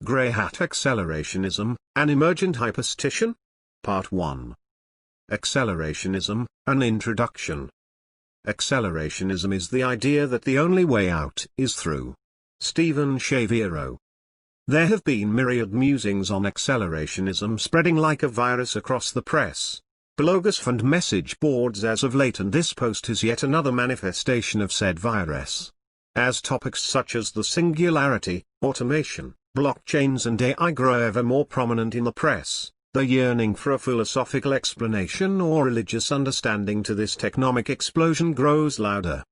Grey Hat Accelerationism, an Emergent Hyperstition? Part 1. Accelerationism, an Introduction. Accelerationism is the idea that the only way out is through. Stephen Shaviro. There have been myriad musings on accelerationism spreading like a virus across the press, blogosphere and message boards as of late, and this post is yet another manifestation of said virus. As topics such as the singularity, automation, blockchains and AI grow ever more prominent in the press, the yearning for a philosophical explanation or religious understanding to this technomic explosion grows louder.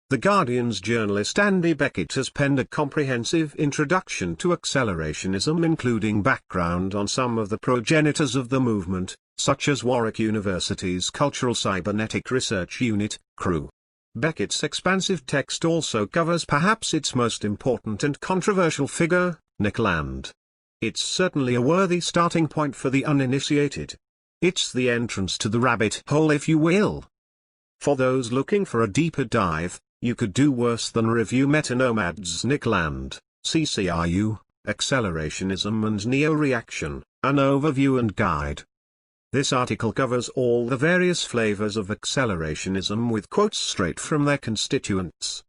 The Guardian's journalist Andy Beckett has penned a comprehensive introduction to accelerationism, including background on some of the progenitors of the movement, such as Warwick University's Cultural Cybernetic Research Unit, CRU. Beckett's expansive text also covers perhaps its most important and controversial figure, Nick Land. It's certainly a worthy starting point for the uninitiated. It's the entrance to the rabbit hole, if you will. For those looking for a deeper dive, you could do worse than review Metanomad's Nick Land, CCRU, Accelerationism and Neo-Reaction, an overview and guide. This article covers all the various flavors of accelerationism with quotes straight from their constituents.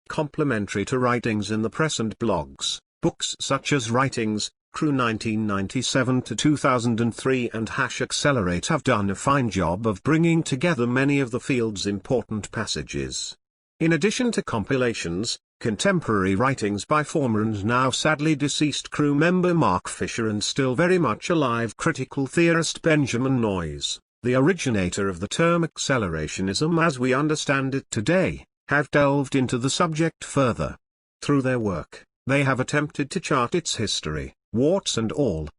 Complementary to writings in the press and blogs, books such as Writings, CRU 1997-2003 and #Accelerate have done a fine job of bringing together many of the field's important passages. In addition to compilations, contemporary writings by former and now sadly deceased CRU member Mark Fisher and still very much alive critical theorist Benjamin Noyes, the originator of the term accelerationism as we understand it today, have delved into the subject further. Through their work, they have attempted to chart its history, warts and all.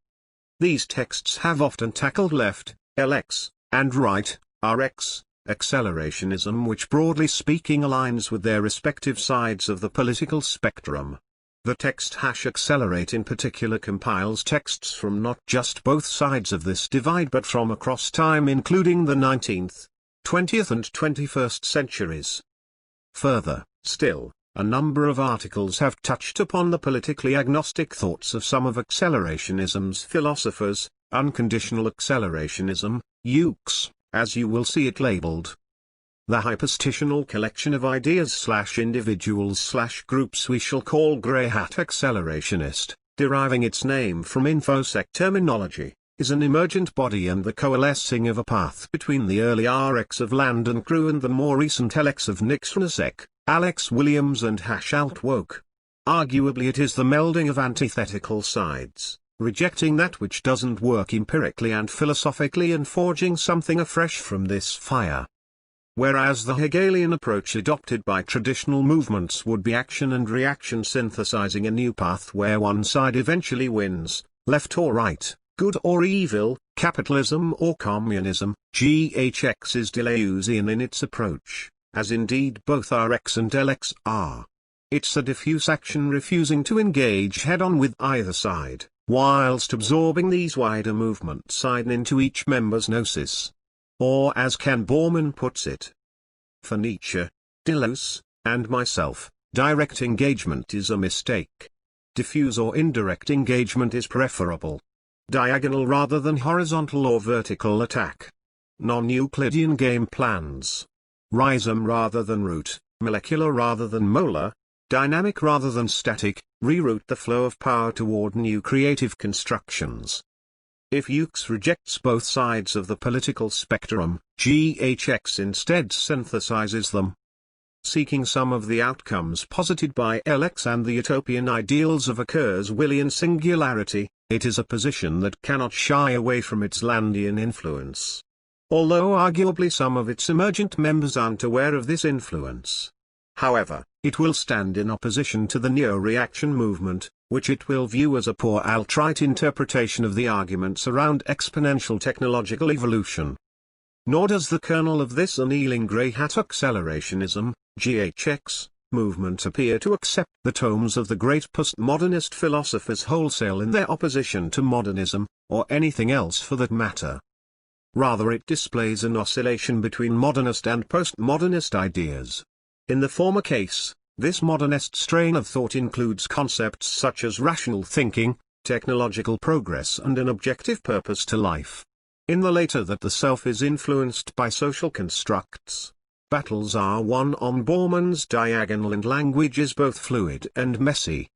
These texts have often tackled left, LX, and right, RX, accelerationism, which broadly speaking aligns with their respective sides of the political spectrum. The text #Accelerate in particular compiles texts from not just both sides of this divide but from across time, including the 19th, 20th and 21st centuries. Further, still, a number of articles have touched upon the politically agnostic thoughts of some of accelerationism's philosophers, unconditional accelerationism, UX, as you will see it labeled. The hyperstitional collection of ideas/individuals/groups we shall call Grey Hat Accelerationist, deriving its name from InfoSec terminology, is an emergent body and the coalescing of a path between the early RX of Land and CRU and the more recent LX of Nixonasec, Alex Williams and #Altwoke. Arguably it is the melding of antithetical sides, rejecting that which doesn't work empirically and philosophically and forging something afresh from this fire. Whereas the Hegelian approach adopted by traditional movements would be action and reaction synthesizing a new path where one side eventually wins, left or right, good or evil, capitalism or communism, GHX is Deleuzian in its approach, as indeed both RX and LX are. It's a diffuse action refusing to engage head-on with either side, whilst absorbing these wider movements into each member's gnosis. Or as Ken Borman puts it, for Nietzsche, Deleuze, and myself, direct engagement is a mistake. Diffuse or indirect engagement is preferable. Diagonal rather than horizontal or vertical attack. Non-Euclidean game plans. Rhizome rather than root, molecular rather than molar, dynamic rather than static, reroute the flow of power toward new creative constructions. If UX rejects both sides of the political spectrum, GHX instead synthesizes them. Seeking some of the outcomes posited by LX and the utopian ideals of a Kurzweilian singularity, it is a position that cannot shy away from its Landian influence. Although arguably some of its emergent members aren't aware of this influence. However, it will stand in opposition to the neo-reaction movement, which it will view as a poor alt-right interpretation of the arguments around exponential technological evolution. Nor does the kernel of this annealing grey hat accelerationism, GHX, movement appear to accept the tomes of the great postmodernist philosophers wholesale in their opposition to modernism, or anything else for that matter. Rather it displays an oscillation between modernist and postmodernist ideas. In the former case, This modernist strain of thought includes concepts such as rational thinking, technological progress and an objective purpose to life. In the later that the self is influenced by social constructs. Battles are won on Bormann's diagonal and language is both fluid and messy.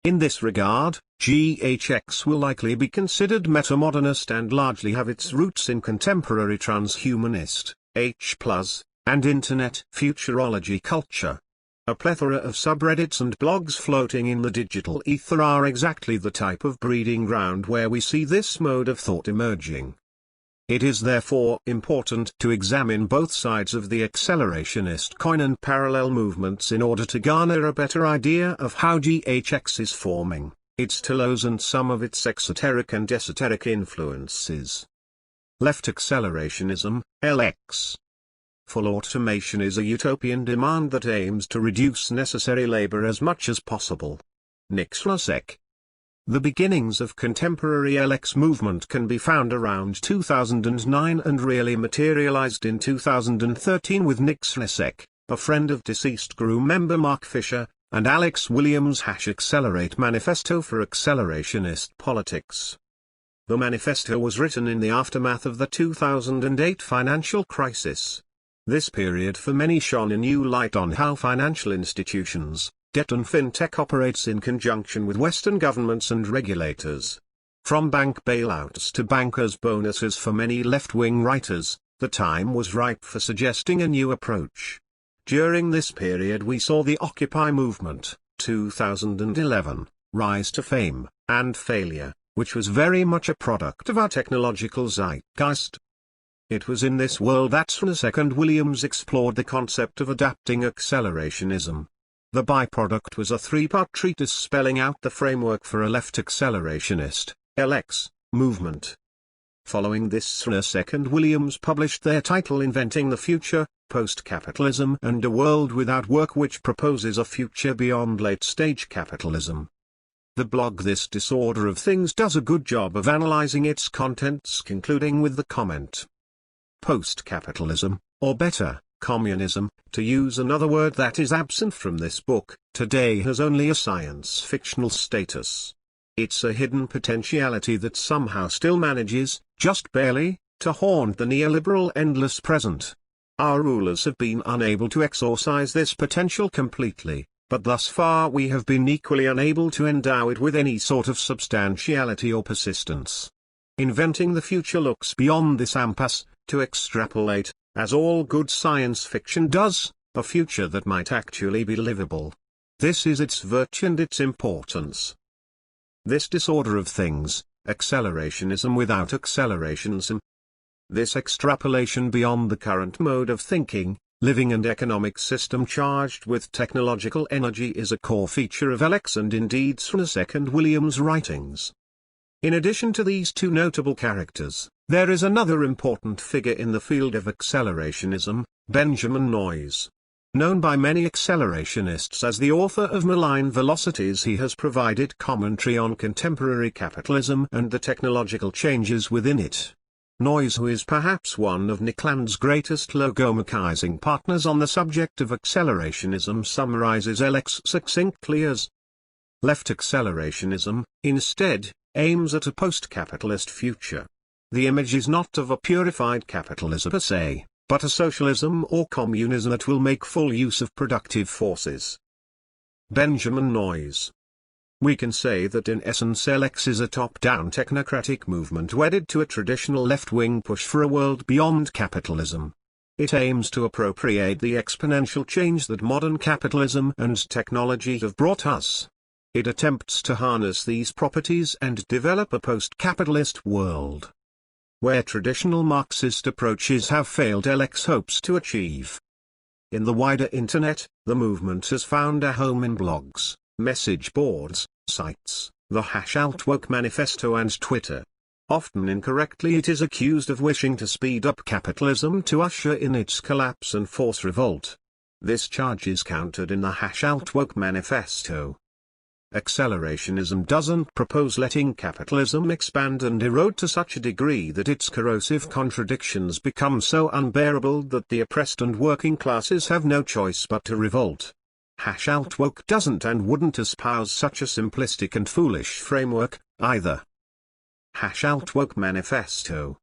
In this regard, GHX will likely be considered metamodernist and largely have its roots in contemporary transhumanist, H+, and Internet futurology culture. A plethora of subreddits and blogs floating in the digital ether are exactly the type of breeding ground where we see this mode of thought emerging. It is therefore important to examine both sides of the accelerationist coin and parallel movements in order to garner a better idea of how GHX is forming, its telos and some of its exoteric and esoteric influences. Left accelerationism, LX. Full automation is a utopian demand that aims to reduce necessary labor as much as possible. Nixlasek. The beginnings of contemporary LX movement can be found around 2009 and really materialized in 2013 with Nixlasek, a friend of deceased GRU member Mark Fisher, and Alex Williams' #Accelerate Manifesto for Accelerationist Politics. The manifesto was written in the aftermath of the 2008 financial crisis. This period for many shone a new light on how financial institutions, debt and fintech operates in conjunction with Western governments and regulators. From bank bailouts to bankers' bonuses for many left-wing writers, the time was ripe for suggesting a new approach. During this period we saw the Occupy movement, 2011, rise to fame, and failure, which was very much a product of our technological zeitgeist. It was in this world that Srnisek and Williams explored the concept of adapting accelerationism. The byproduct was a three-part treatise spelling out the framework for a left accelerationist, LX, movement. Following this, Srnisek and Williams published their title Inventing the Future, Post-Capitalism and a World Without Work, which proposes a future beyond late-stage capitalism. The blog This Disorder of Things does a good job of analyzing its contents, concluding with the comment: post-capitalism, or better, communism, to use another word that is absent from this book, today has only a science-fictional status. It's a hidden potentiality that somehow still manages, just barely, to haunt the neoliberal endless present. Our rulers have been unable to exorcise this potential completely, but thus far we have been equally unable to endow it with any sort of substantiality or persistence. Inventing the future looks beyond this impasse, to extrapolate, as all good science fiction does, a future that might actually be livable. This is its virtue and its importance. This disorder of things, accelerationism without accelerationism. This extrapolation beyond the current mode of thinking, living and economic system charged with technological energy is a core feature of LX and indeed Srnisek and Williams' writings. In addition to these two notable characters, there is another important figure in the field of accelerationism, Benjamin Noyes. Known by many accelerationists as the author of Malign Velocities, he has provided commentary on contemporary capitalism and the technological changes within it. Noyes, who is perhaps one of Nickland's greatest logomachizing partners on the subject of accelerationism, summarizes LX succinctly as: left accelerationism, instead, aims at a post-capitalist future. The image is not of a purified capitalism per se, but a socialism or communism that will make full use of productive forces. Benjamin Noyes. We can say that in essence LX is a top-down technocratic movement wedded to a traditional left-wing push for a world beyond capitalism. It aims to appropriate the exponential change that modern capitalism and technology have brought us. It attempts to harness these properties and develop a post-capitalist world. Where traditional Marxist approaches have failed, LX hopes to achieve. In the wider internet, the movement has found a home in blogs, message boards, sites, the #Outwoke Manifesto and Twitter. Often incorrectly it is accused of wishing to speed up capitalism to usher in its collapse and force revolt. This charge is countered in the #Outwoke Manifesto. Accelerationism doesn't propose letting capitalism expand and erode to such a degree that its corrosive contradictions become so unbearable that the oppressed and working classes have no choice but to revolt. #altwoke doesn't and wouldn't espouse such a simplistic and foolish framework, either. #altwoke manifesto.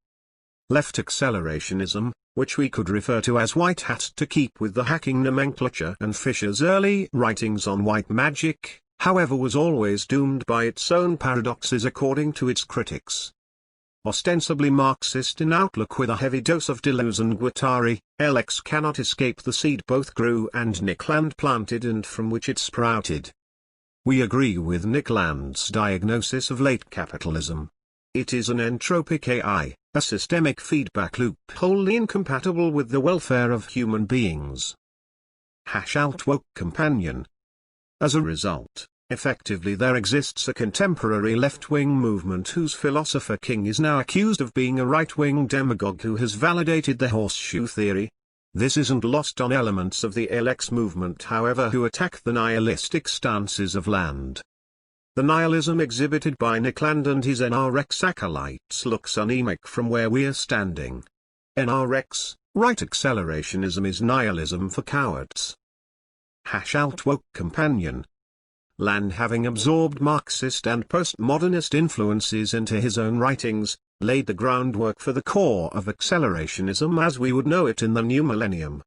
Left accelerationism, which we could refer to as white hat to keep with the hacking nomenclature and Fisher's early writings on white magic, however, was always doomed by its own paradoxes according to its critics. Ostensibly Marxist in outlook with a heavy dose of Deleuze and Guattari, LX cannot escape the seed both grew and Nick Land planted and from which it sprouted. We agree with Nick Land's diagnosis of late capitalism. It is an entropic AI, a systemic feedback loop wholly incompatible with the welfare of human beings. #altwoke companion. As a result, effectively there exists a contemporary left-wing movement whose philosopher king is now accused of being a right-wing demagogue who has validated the horseshoe theory. This isn't lost on elements of the LX movement, however, who attack the nihilistic stances of Land. The nihilism exhibited by Nick Land and his NRX acolytes looks anemic from where we're standing. NRX, right accelerationism, is nihilism for cowards. #altwoke companion. Land, having absorbed Marxist and postmodernist influences into his own writings, laid the groundwork for the core of accelerationism as we would know it in the new millennium.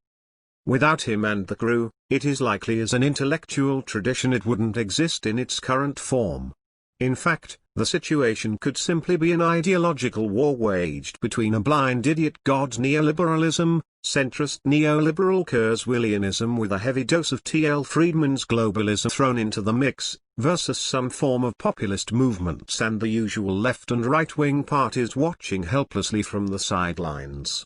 Without him and the crew, it is likely as an intellectual tradition it wouldn't exist in its current form. In fact, the situation could simply be an ideological war waged between a blind idiot god neoliberalism, centrist neoliberal Kurzweilianism with a heavy dose of T.L. Friedman's globalism thrown into the mix, versus some form of populist movements and the usual left and right-wing parties watching helplessly from the sidelines.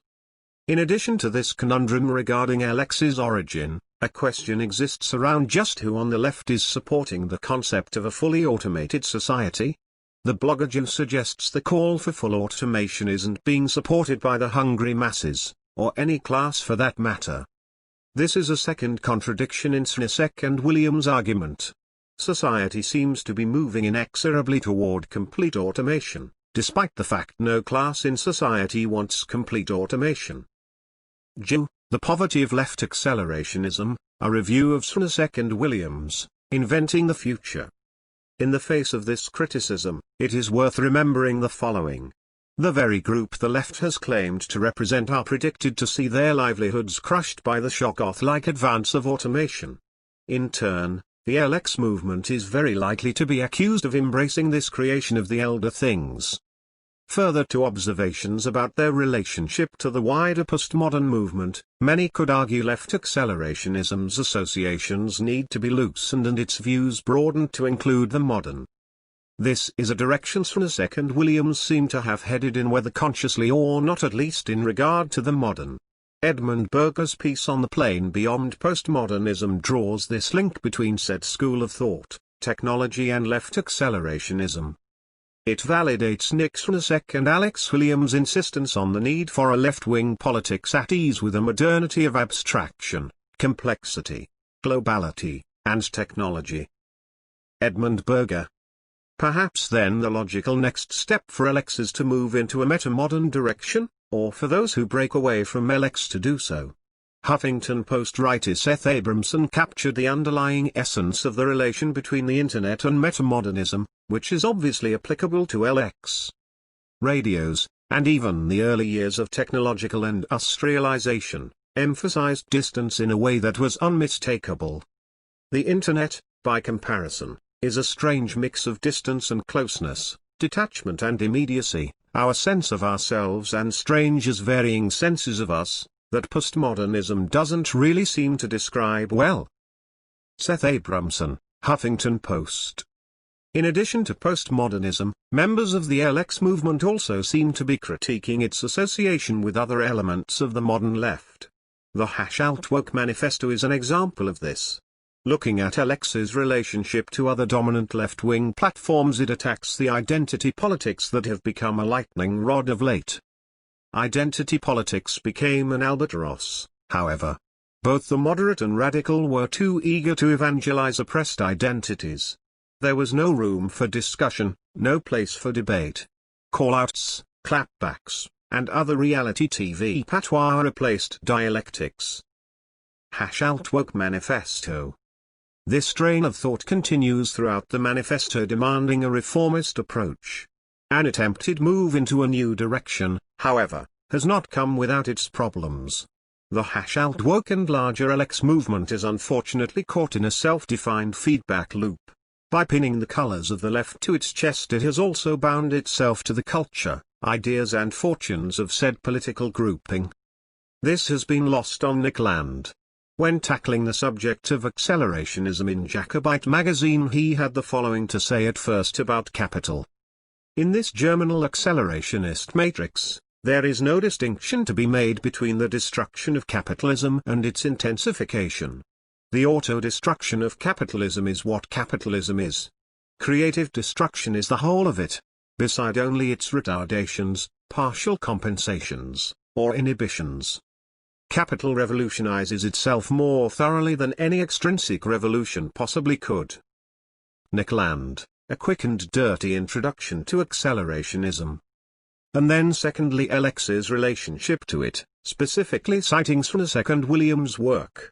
In addition to this conundrum regarding LX's origin, a question exists around just who on the left is supporting the concept of a fully automated society. The blogger Joe suggests the call for full automation isn't being supported by the hungry masses, or any class for that matter. This is a second contradiction in Snirsek and Williams' argument. Society seems to be moving inexorably toward complete automation, despite the fact no class in society wants complete automation. Joe, The Poverty of Left Accelerationism, a review of Snirsek and Williams, Inventing the Future. In the face of this criticism, it is worth remembering the following. The very group the left has claimed to represent are predicted to see their livelihoods crushed by the Shoggoth-like advance of automation. In turn, the LX movement is very likely to be accused of embracing this creation of the elder things. Further to observations about their relationship to the wider postmodern movement, many could argue left accelerationism's associations need to be loosened and its views broadened to include the modern. This is a direction Snirsek and Williams seem to have headed in, whether consciously or not, at least in regard to the modern. Edmund Berger's piece on the plane beyond postmodernism draws this link between said school of thought, technology and left accelerationism. It validates Nick Snirsek and Alex Williams' insistence on the need for a left-wing politics at ease with a modernity of abstraction, complexity, globality, and technology. Edmund Berger. Perhaps then the logical next step for LX is to move into a meta-modern direction, or for those who break away from LX to do so. Huffington Post writer Seth Abramson captured the underlying essence of the relation between the Internet and metamodernism, which is obviously applicable to LX. Radios, and even the early years of technological industrialization, emphasized distance in a way that was unmistakable. The Internet, by comparison, is a strange mix of distance and closeness, detachment and immediacy, our sense of ourselves and strangers' varying senses of us, that postmodernism doesn't really seem to describe well. Seth Abramson, Huffington Post. In addition to postmodernism, members of the LX movement also seem to be critiquing its association with other elements of the modern left. The #altwoke manifesto is an example of this. Looking at LX's relationship to other dominant left-wing platforms, it attacks the identity politics that have become a lightning rod of late. Identity politics became an albatross, however. Both the moderate and radical were too eager to evangelize oppressed identities. There was no room for discussion, no place for debate. Call-outs, clapbacks, and other reality TV patois replaced dialectics. #altwoke manifesto. This train of thought continues throughout the manifesto, demanding a reformist approach. An attempted move into a new direction, however, has not come without its problems. The #alt-woke and larger LX movement is unfortunately caught in a self-defined feedback loop. By pinning the colors of the left to its chest, it has also bound itself to the culture, ideas and fortunes of said political grouping. This has been lost on Nick Land. When tackling the subject of accelerationism in Jacobite magazine, he had the following to say at first about capital. In this germinal accelerationist matrix, there is no distinction to be made between the destruction of capitalism and its intensification. The auto-destruction of capitalism is what capitalism is. Creative destruction is the whole of it, beside only its retardations, partial compensations, or inhibitions. Capital revolutionizes itself more thoroughly than any extrinsic revolution possibly could. Nick Land, A Quick and Dirty Introduction to Accelerationism. And then secondly, LX's relationship to it, specifically citing Swanasek and Williams' work.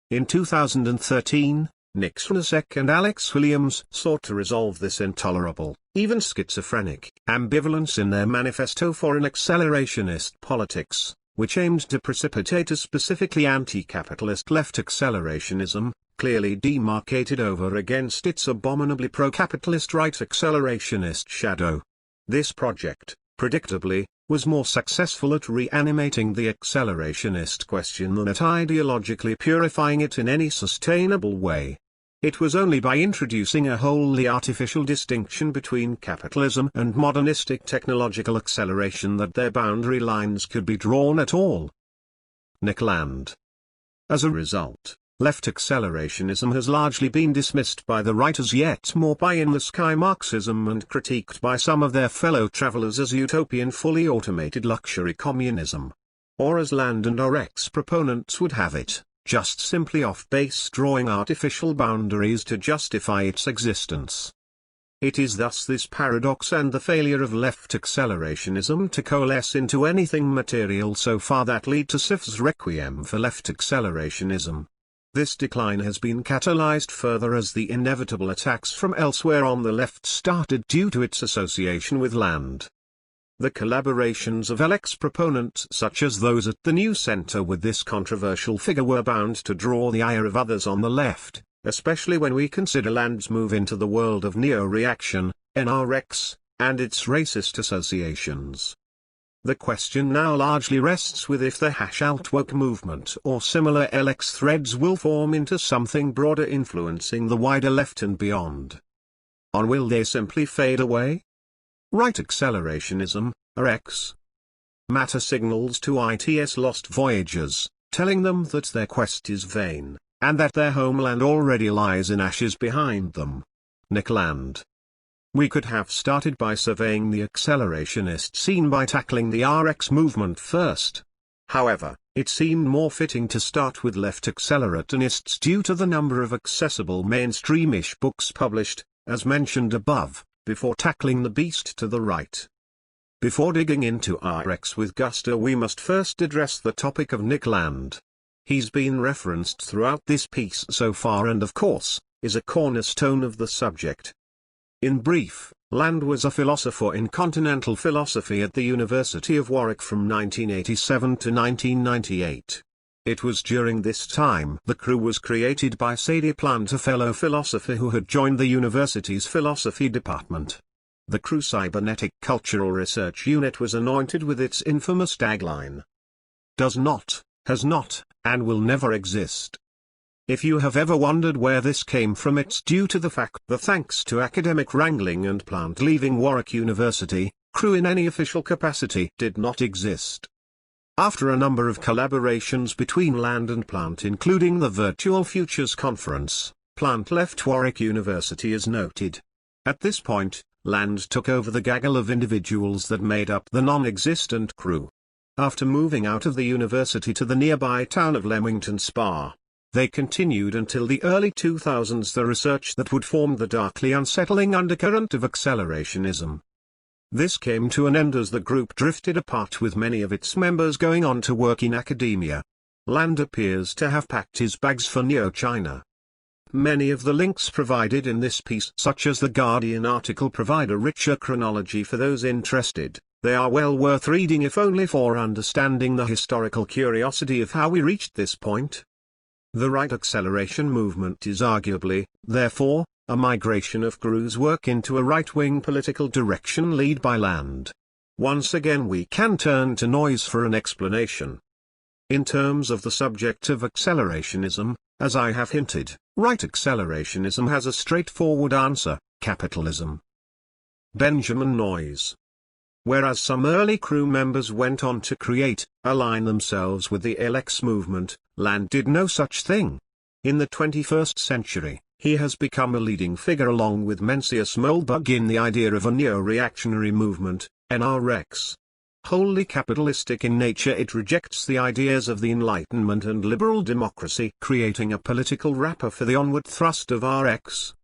In 2013, Nick Swanasek and Alex Williams sought to resolve this intolerable, even schizophrenic, ambivalence in their manifesto for an accelerationist politics, which aimed to precipitate a specifically anti-capitalist left accelerationism, clearly demarcated over against its abominably pro-capitalist right accelerationist shadow. This project, predictably, was more successful at reanimating the accelerationist question than at ideologically purifying it in any sustainable way. It was only by introducing a wholly artificial distinction between capitalism and modernistic technological acceleration that their boundary lines could be drawn at all. Nick Land. As a result, left accelerationism has largely been dismissed by the right as yet more pie-in-the-sky Marxism and critiqued by some of their fellow travelers as utopian fully automated luxury communism. Or as Land and RX proponents would have it, just simply off-base drawing artificial boundaries to justify its existence. It is thus this paradox and the failure of left accelerationism to coalesce into anything material so far that lead to SIF's requiem for left accelerationism. This decline has been catalyzed further as the inevitable attacks from elsewhere on the left started due to its association with Land. The collaborations of LX proponents such as those at the New Center with this controversial figure were bound to draw the ire of others on the left, especially when we consider Land's move into the world of neo-reaction, NRX, and its racist associations. The question now largely rests with if the #alt-woke movement or similar LX threads will form into something broader influencing the wider left and beyond. Or will they simply fade away? Right accelerationism, RX. Matter signals to IT's lost voyagers, telling them that their quest is vain, and that their homeland already lies in ashes behind them. Nick Land. We could have started by surveying the accelerationist scene by tackling the RX movement first. However, it seemed more fitting to start with left accelerationists due to the number of accessible mainstreamish books published, as mentioned above, before tackling the beast to the right. Before digging into RX with gusto, we must first address the topic of Nick Land. He's been referenced throughout this piece so far and of course, is a cornerstone of the subject. In brief, Land was a philosopher in continental philosophy at the University of Warwick from 1987 to 1998. It was during this time the crew was created by Sadie Plant, a fellow philosopher who had joined the university's philosophy department. The crew cybernetic cultural research unit was anointed with its infamous tagline: "Does not, has not, and will never exist." If you have ever wondered where this came from, it's due to the fact that thanks to academic wrangling and Plant leaving Warwick University, crew in any official capacity did not exist. After a number of collaborations between Land and Plant including the Virtual Futures Conference, Plant left Warwick University as noted. At this point, Land took over the gaggle of individuals that made up the non-existent crew. After moving out of the university to the nearby town of Leamington Spa, they continued until the early 2000s the research that would form the darkly unsettling undercurrent of accelerationism. This came to an end as the group drifted apart, with many of its members going on to work in academia. Land appears to have packed his bags for Neo-China. Many of the links provided in this piece, such as the Guardian article, provide a richer chronology for those interested. They are well worth reading if only for understanding the historical curiosity of how we reached this point. The right acceleration movement is arguably, therefore, a migration of Gru's work into a right-wing political direction led by Land. Once again we can turn to noise for an explanation. In terms of the subject of accelerationism, as I have hinted, right accelerationism has a straightforward answer: capitalism. Benjamin Noyes. Whereas some early crew members went on to align themselves with the LX movement, Land did no such thing. In the 21st century, he has become a leading figure along with Mencius Moldbug in the idea of a neo-reactionary movement, NRX. Wholly capitalistic in nature, it rejects the ideas of the Enlightenment and liberal democracy, creating a political wrapper for the onward thrust of RX.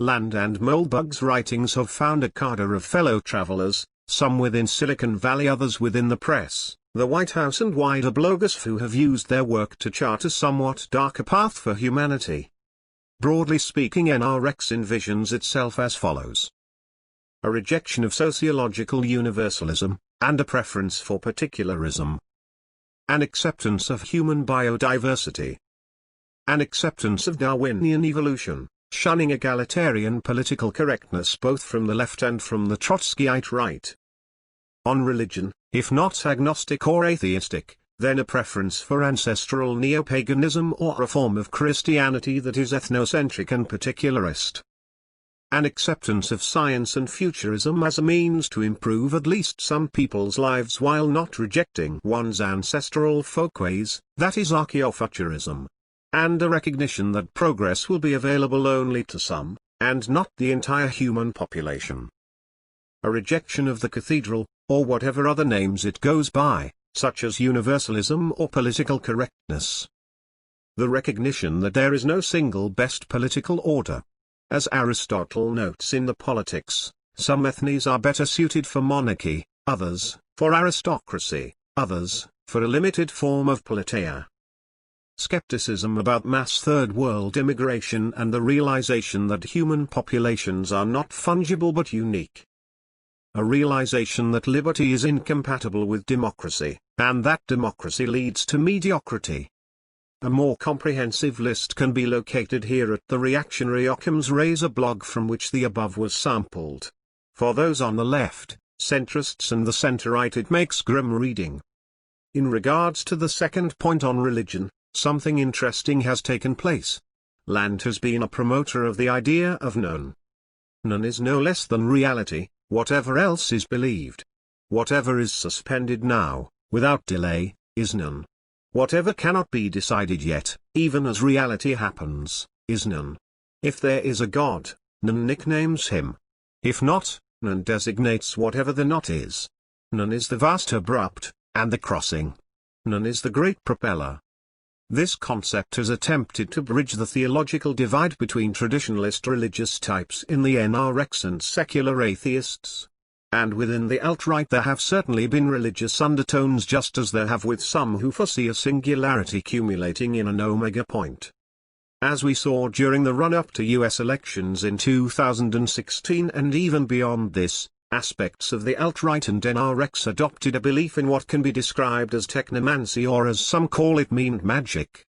Land and Moldbug's writings have found a cadre of fellow travelers, some within Silicon Valley, others within the press, the White House and wider blogosphere, who have used their work to chart a somewhat darker path for humanity. Broadly speaking, NRX envisions itself as follows: a rejection of sociological universalism, and a preference for particularism. An acceptance of human biodiversity. An acceptance of Darwinian evolution, shunning egalitarian political correctness both from the left and from the Trotskyite right. On religion, if not agnostic or atheistic, then a preference for ancestral neo-paganism or a form of Christianity that is ethnocentric and particularist. An acceptance of science and futurism as a means to improve at least some people's lives while not rejecting one's ancestral folkways, that is archaeofuturism. And a recognition that progress will be available only to some, and not the entire human population. A rejection of the cathedral, or whatever other names it goes by, such as universalism or political correctness. The recognition that there is no single best political order. As Aristotle notes in the Politics, some ethnies are better suited for monarchy, others, for aristocracy, others, for a limited form of politeia. Skepticism about mass third world immigration and the realization that human populations are not fungible but unique. A realization that liberty is incompatible with democracy, and that democracy leads to mediocrity. A more comprehensive list can be located here at the Reactionary Occam's Razor blog, from which the above was sampled. For those on the left, centrists and the centre-right, it makes grim reading. In regards to the second point on religion, something interesting has taken place. Land has been a promoter of the idea of none. None is no less than reality, whatever else is believed. Whatever is suspended now, without delay, is none. Whatever cannot be decided yet, even as reality happens, is none. If there is a God, none nicknames him. If not, none designates whatever the not is. None is the vast abrupt, and the crossing. None is the great propeller. This concept has attempted to bridge the theological divide between traditionalist religious types in the NRX and secular atheists. And within the alt-right there have certainly been religious undertones, just as there have with some who foresee a singularity accumulating in an omega point. As we saw during the run-up to US elections in 2016 and even beyond this, aspects of the alt-right and NRX adopted a belief in what can be described as technomancy, or as some call it, memed magic.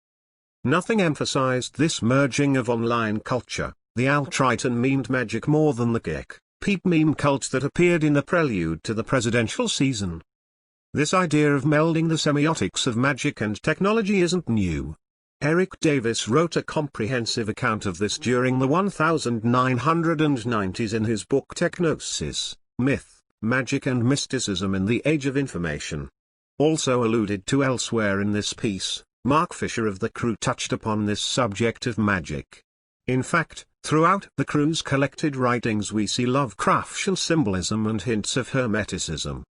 Nothing emphasized this merging of online culture, the alt-right and memed magic, more than the geek peep meme cult that appeared in the prelude to the presidential season. This idea of melding the semiotics of magic and technology isn't new. Eric Davis wrote a comprehensive account of this during the 1990s in his book Technosis, Myth, Magic and Mysticism in the Age of Information. Also alluded to elsewhere in this piece, Mark Fisher of The Crew touched upon this subject of magic. In fact, throughout the Crew's collected writings we see Lovecraftian symbolism and hints of Hermeticism.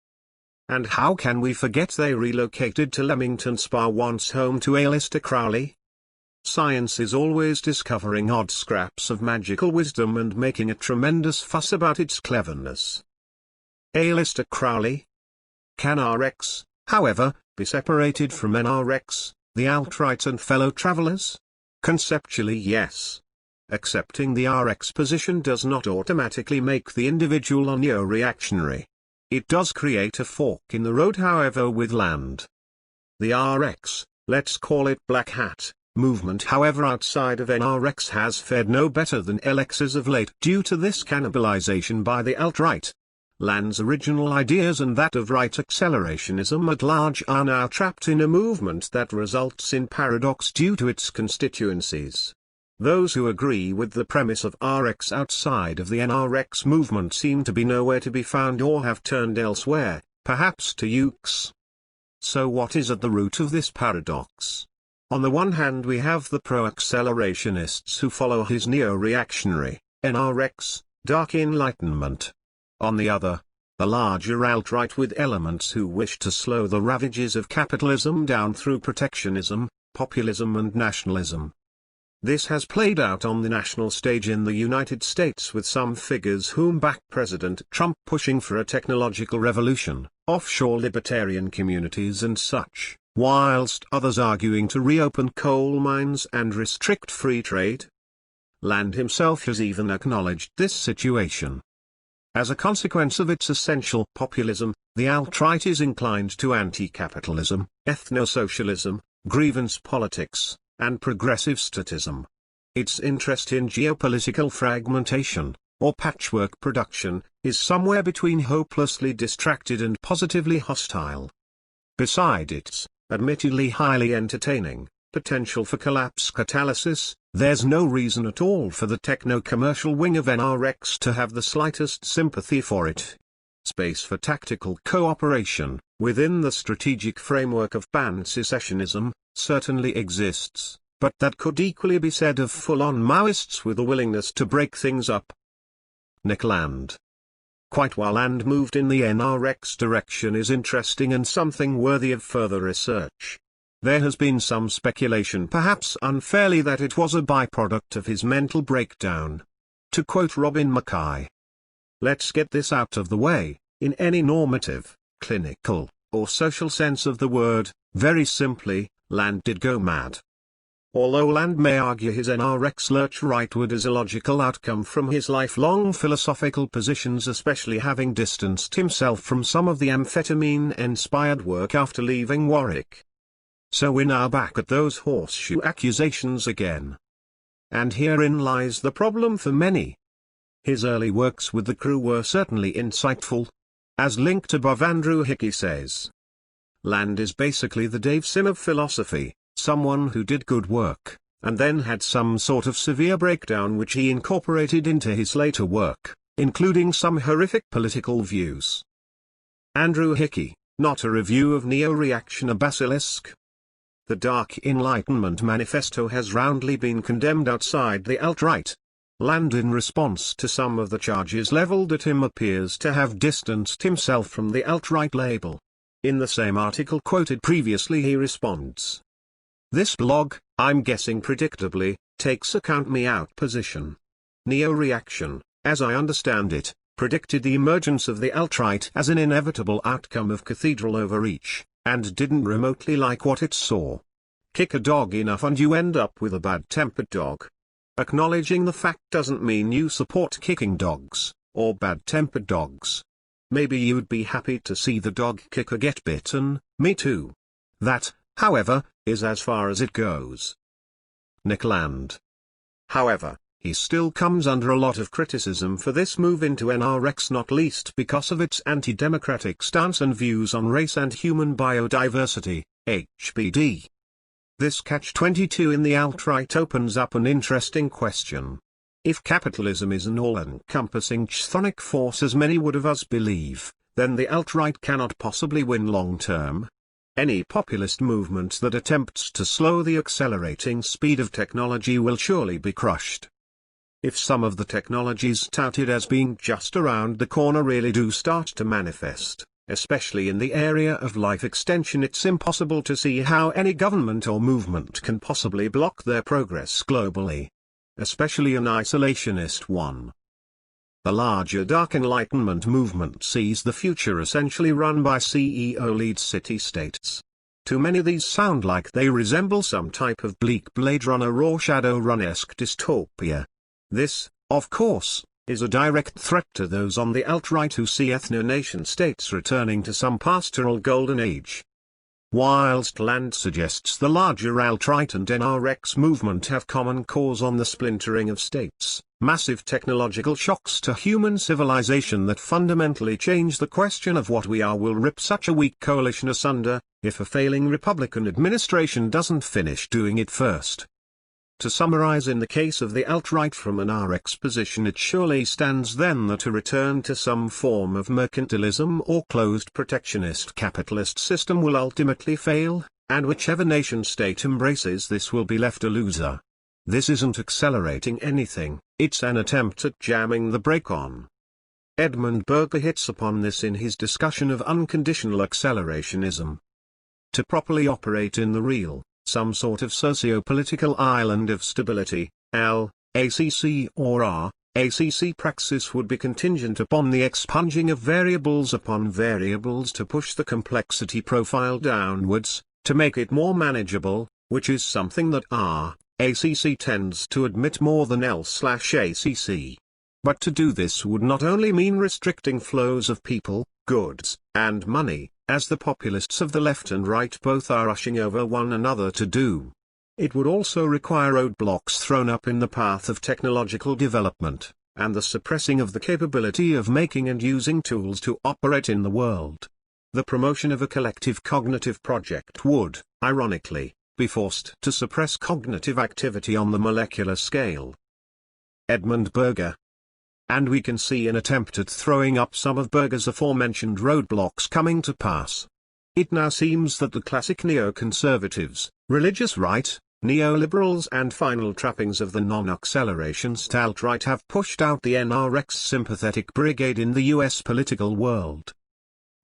And how can we forget they relocated to Leamington Spa, once home to Aleister Crowley? Science is always discovering odd scraps of magical wisdom and making a tremendous fuss about its cleverness. Aleister Crowley? Can RX, however, be separated from NRX, the alt-right and fellow travelers? Conceptually, yes. Accepting the RX position does not automatically make the individual a neo-reactionary. It does create a fork in the road, however, with Land. The RX, let's call it Black Hat, movement, however, outside of NRX has fared no better than LX as of late due to this cannibalization by the alt-right. Land's original ideas and that of right accelerationism at large are now trapped in a movement that results in paradox due to its constituencies. Those who agree with the premise of RX outside of the NRX movement seem to be nowhere to be found or have turned elsewhere, perhaps to UX. So what is at the root of this paradox? On the one hand we have the pro-accelerationists who follow his neo-reactionary, NRX, dark enlightenment. On the other, the larger alt-right with elements who wish to slow the ravages of capitalism down through protectionism, populism and nationalism. This has played out on the national stage in the United States with some figures whom back President Trump pushing for a technological revolution, offshore libertarian communities and such, whilst others arguing to reopen coal mines and restrict free trade. Land himself has even acknowledged this situation. As a consequence of its essential populism, the alt-right is inclined to anti-capitalism, ethno-socialism, grievance politics, and progressive statism. Its interest in geopolitical fragmentation, or patchwork production, is somewhere between hopelessly distracted and positively hostile. Beside its, admittedly highly entertaining, potential for collapse catalysis, there's no reason at all for the techno-commercial wing of NRX to have the slightest sympathy for it. Space for tactical cooperation, within the strategic framework of pan-secessionism, certainly exists, but that could equally be said of full-on Maoists with a willingness to break things up. Nick Land. Quite while Land moved in the NRX direction is interesting and something worthy of further research. There has been some speculation, perhaps unfairly, that it was a byproduct of his mental breakdown. To quote Robin Mackay, "Let's get this out of the way, in any normative, clinical, or social sense of the word, very simply, Land did go mad." Although Land may argue his NRX lurch rightward as a logical outcome from his lifelong philosophical positions, especially having distanced himself from some of the amphetamine-inspired work after leaving Warwick. So we're now back at those horseshoe accusations again. And herein lies the problem for many. His early works with the crew were certainly insightful. As linked above, Andrew Hickey says, Land is basically the Dave Sim of philosophy, someone who did good work, and then had some sort of severe breakdown which he incorporated into his later work, including some horrific political views. Andrew Hickey, not a review of neo-reaction, a basilisk. The Dark Enlightenment Manifesto has roundly been condemned outside the alt-right. Land, in response to some of the charges leveled at him, appears to have distanced himself from the alt-right label. In the same article quoted previously he responds, "This blog, I'm guessing predictably, takes a count-me-out position. Neo-reaction, as I understand it, predicted the emergence of the alt-right as an inevitable outcome of cathedral overreach, and didn't remotely like what it saw. Kick a dog enough and you end up with a bad-tempered dog. Acknowledging the fact doesn't mean you support kicking dogs, or bad-tempered dogs. Maybe you'd be happy to see the dog kicker get bitten, me too. That, however, is as far as it goes." Nick Land. However, he still comes under a lot of criticism for this move into NRX, not least because of its anti-democratic stance and views on race and human biodiversity, HBD. This catch-22 in the alt-right opens up an interesting question. If capitalism is an all-encompassing chthonic force as many would of us believe, then the alt-right cannot possibly win long-term. Any populist movement that attempts to slow the accelerating speed of technology will surely be crushed. If some of the technologies touted as being just around the corner really do start to manifest, especially in the area of life extension, it's impossible to see how any government or movement can possibly block their progress globally. Especially an isolationist one. The larger Dark Enlightenment movement sees the future essentially run by CEO-led city-states. To many these sound like they resemble some type of bleak Blade Runner or Shadowrun-esque dystopia. This, of course, is a direct threat to those on the alt-right who see ethno-nation states returning to some pastoral golden age. Whilst Land suggests the larger alt-right and NRX movement have common cause on the splintering of states, massive technological shocks to human civilization that fundamentally change the question of what we are will rip such a weak coalition asunder, if a failing Republican administration doesn't finish doing it first. To summarize, in the case of the alt-right from an RX position, it surely stands then that a return to some form of mercantilism or closed protectionist capitalist system will ultimately fail, and whichever nation-state embraces this will be left a loser. This isn't accelerating anything, it's an attempt at jamming the brake on. Edmund Berger hits upon this in his discussion of unconditional accelerationism. To properly operate in the real, some sort of socio-political island of stability, ACC or ACC praxis would be contingent upon the expunging of variables upon variables to push the complexity profile downwards, to make it more manageable, which is something that ACC tends to admit more than L/ACC. But to do this would not only mean restricting flows of people, goods, and money, as the populists of the left and right both are rushing over one another to do. It would also require roadblocks thrown up in the path of technological development, and the suppressing of the capability of making and using tools to operate in the world. The promotion of a collective cognitive project would, ironically, be forced to suppress cognitive activity on the molecular scale. Edmund Berger. And we can see an attempt at throwing up some of Berger's aforementioned roadblocks coming to pass. It now seems that the classic neoconservatives, religious right, neoliberals and final trappings of the non-accelerationist alt-right have pushed out the NRX sympathetic brigade in the US political world.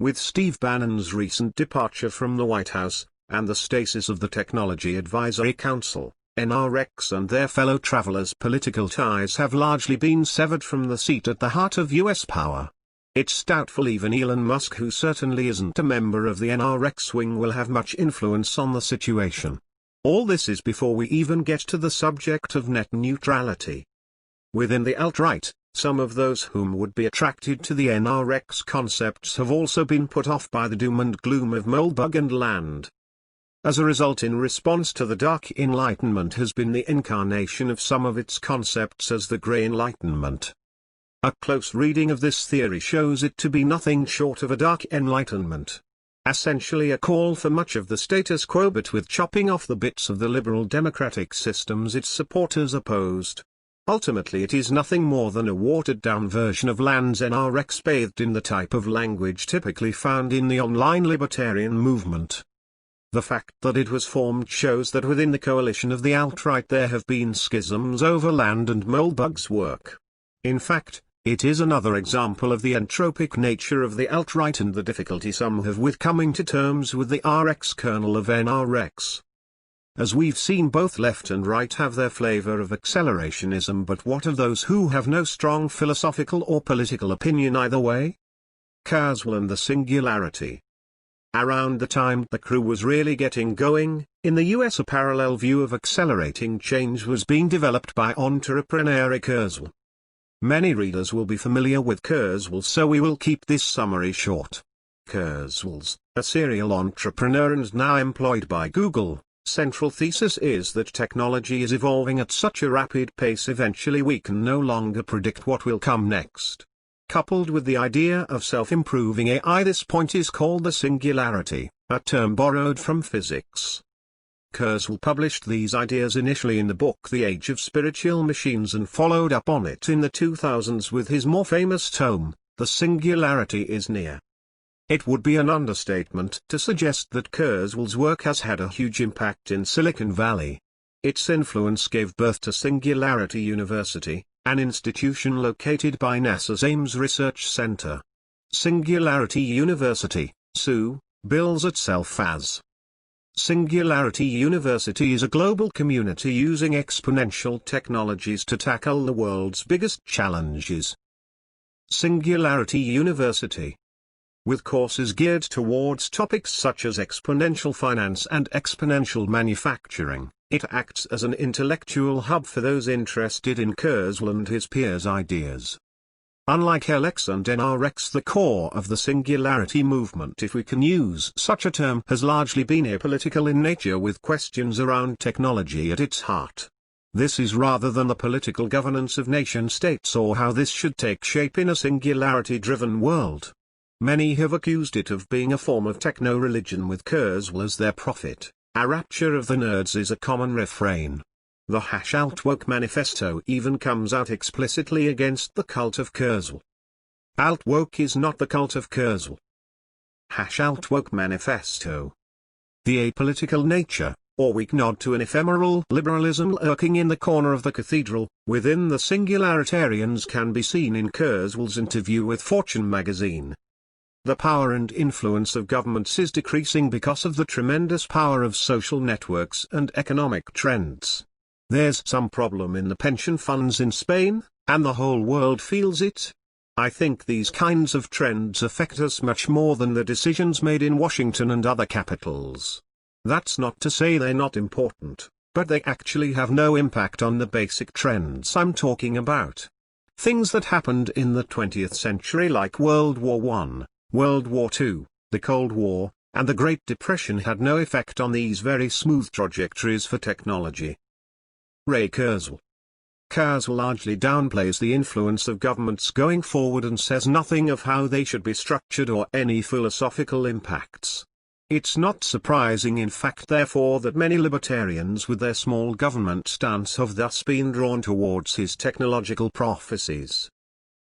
With Steve Bannon's recent departure from the White House, and the stasis of the Technology Advisory Council, NRX and their fellow travelers' political ties have largely been severed from the seat at the heart of US power. It's doubtful even Elon Musk, who certainly isn't a member of the NRX wing, will have much influence on the situation. All this is before we even get to the subject of net neutrality. Within the alt-right, some of those whom would be attracted to the NRX concepts have also been put off by the doom and gloom of Moldbug and Land. As a result, in response to the Dark Enlightenment has been the incarnation of some of its concepts as the Grey Enlightenment. A close reading of this theory shows it to be nothing short of a Dark Enlightenment. Essentially a call for much of the status quo, but with chopping off the bits of the liberal democratic systems its supporters opposed. Ultimately it is nothing more than a watered-down version of Land's NRX bathed in the type of language typically found in the online libertarian movement. The fact that it was formed shows that within the coalition of the alt-right there have been schisms over Land and Moldbug's work. In fact, it is another example of the entropic nature of the alt-right and the difficulty some have with coming to terms with the RX kernel of NRX. As we've seen, both left and right have their flavor of accelerationism, but what of those who have no strong philosophical or political opinion either way? Kurzweil and the Singularity. Around the time the crew was really getting going, in the US a parallel view of accelerating change was being developed by entrepreneur Kurzweil. Many readers will be familiar with Kurzweil, so we will keep this summary short. Kurzweil's, a serial entrepreneur and now employed by Google, central thesis is that technology is evolving at such a rapid pace eventually we can no longer predict what will come next. Coupled with the idea of self-improving AI, this point is called the singularity, a term borrowed from physics. Kurzweil published these ideas initially in the book The Age of Spiritual Machines and followed up on it in the 2000s with his more famous tome, The Singularity is Near. It would be an understatement to suggest that Kurzweil's work has had a huge impact in Silicon Valley. Its influence gave birth to Singularity University, an institution located by NASA's Ames Research Center. Singularity University, SU, bills itself as Singularity University is a global community using exponential technologies to tackle the world's biggest challenges. Singularity University. with courses geared towards topics such as exponential finance and exponential manufacturing. It acts as an intellectual hub for those interested in Kurzweil and his peers' ideas. Unlike LX and NRX, the core of the singularity movement, if we can use such a term, has largely been apolitical in nature, with questions around technology at its heart. This is rather than the political governance of nation-states or how this should take shape in a singularity-driven world. Many have accused it of being a form of techno-religion with Kurzweil as their prophet. A rapture of the nerds is a common refrain. The #Altwoke manifesto even comes out explicitly against the cult of Kurzweil. Altwoke is not the cult of Kurzweil. #Altwoke manifesto. The apolitical nature, or weak nod to an ephemeral liberalism lurking in the corner of the cathedral, within the singularitarians, can be seen in Kurzweil's interview with Fortune magazine. The power and influence of governments is decreasing because of the tremendous power of social networks and economic trends. There's some problem in the pension funds in Spain, and the whole world feels it. I think these kinds of trends affect us much more than the decisions made in Washington and other capitals. That's not to say they're not important, but they actually have no impact on the basic trends I'm talking about. Things that happened in the 20th century like World War I, World War II, the Cold War, and the Great Depression had no effect on these very smooth trajectories for technology. Ray Kurzweil. Kurzweil largely downplays the influence of governments going forward and says nothing of how they should be structured or any philosophical impacts. It's not surprising, in fact, therefore, that many libertarians with their small government stance have thus been drawn towards his technological prophecies.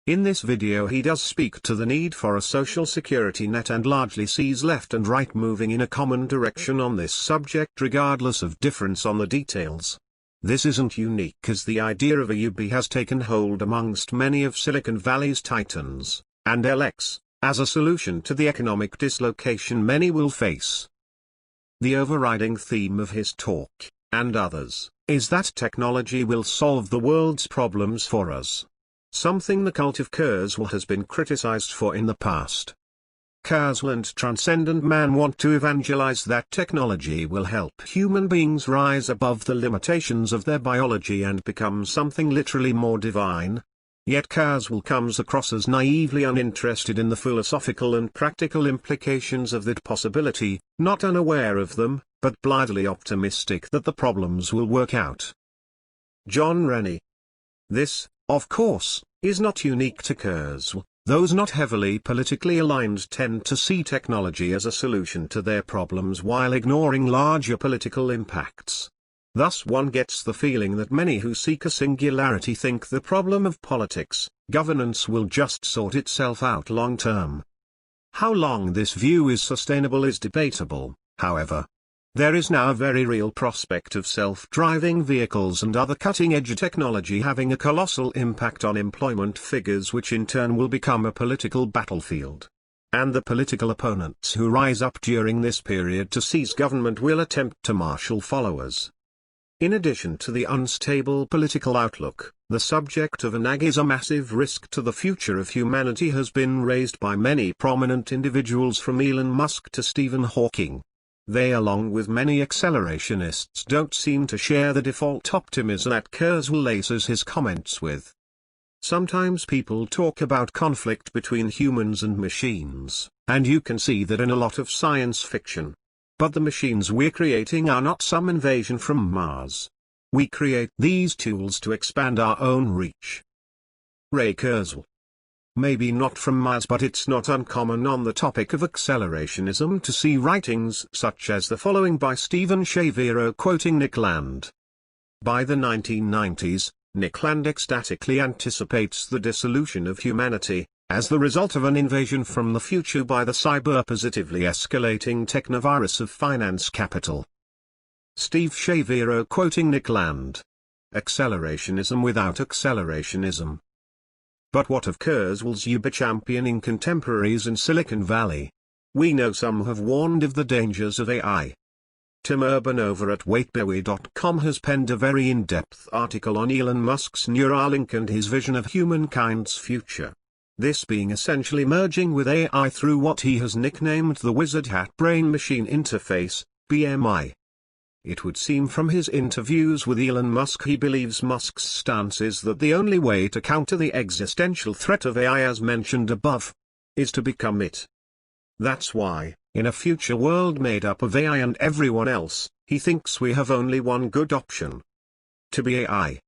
In this video he does speak to the need for a social security net and largely sees left and right moving in a common direction on this subject regardless of difference on the details. This isn't unique, as the idea of a UB has taken hold amongst many of Silicon Valley's titans, and LX, as a solution to the economic dislocation many will face. The overriding theme of his talk, and others, is that technology will solve the world's problems for us. Something the cult of Kurzweil has been criticized for in the past. Kurzweil and Transcendent Man want to evangelize that technology will help human beings rise above the limitations of their biology and become something literally more divine. Yet Kurzweil comes across as naively uninterested in the philosophical and practical implications of that possibility, not unaware of them, but blithely optimistic that the problems will work out. John Rennie. This, of course, is not unique to Kurzweil. Those not heavily politically aligned tend to see technology as a solution to their problems while ignoring larger political impacts. Thus one gets the feeling that many who seek a singularity think the problem of politics, governance will just sort itself out long term. How long this view is sustainable is debatable, however. There is now a very real prospect of self-driving vehicles and other cutting-edge technology having a colossal impact on employment figures, which in turn will become a political battlefield. And the political opponents who rise up during this period to seize government will attempt to marshal followers. In addition to the unstable political outlook, the subject of an ag is a massive risk to the future of humanity has been raised by many prominent individuals from Elon Musk to Stephen Hawking. They, along with many accelerationists, don't seem to share the default optimism that Kurzweil laces his comments with. Sometimes people talk about conflict between humans and machines, and you can see that in a lot of science fiction. But the machines we're creating are not some invasion from Mars. We create these tools to expand our own reach. Ray Kurzweil. Maybe not from Mars, but it's not uncommon on the topic of accelerationism to see writings such as the following by Stephen Shaviro quoting Nick Land. By the 1990s, Nick Land ecstatically anticipates the dissolution of humanity, as the result of an invasion from the future by the cyber-positively escalating technovirus of finance capital. Steve Shaviro quoting Nick Land. Accelerationism without accelerationism. But what of Kurzweil's uber-championing contemporaries in Silicon Valley? We know some have warned of the dangers of AI. Tim Urban over at waitbowie.com has penned a very in-depth article on Elon Musk's Neuralink and his vision of humankind's future. this being essentially merging with AI through what he has nicknamed the Wizard Hat Brain-Machine Interface, BMI. It would seem from his interviews with Elon Musk he believes Musk's stance is that the only way to counter the existential threat of AI as mentioned above is to become it. That's why, in a future world made up of AI and everyone else, he thinks we have only one good option: to be AI.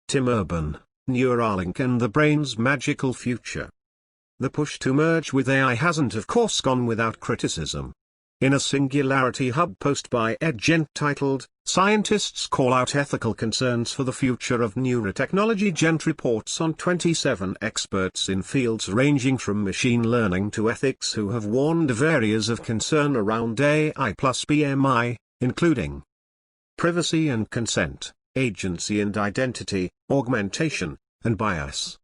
Tim Urban, Neuralink and the brain's magical future. The push to merge with AI hasn't of course gone without criticism. In a Singularity Hub post by Ed Gent titled, "Scientists Call Out Ethical Concerns for the Future of Neurotechnology," Gent reports on 27 experts in fields ranging from machine learning to ethics who have warned of areas of concern around AI plus BMI, including privacy and consent, agency and identity, augmentation, and bias.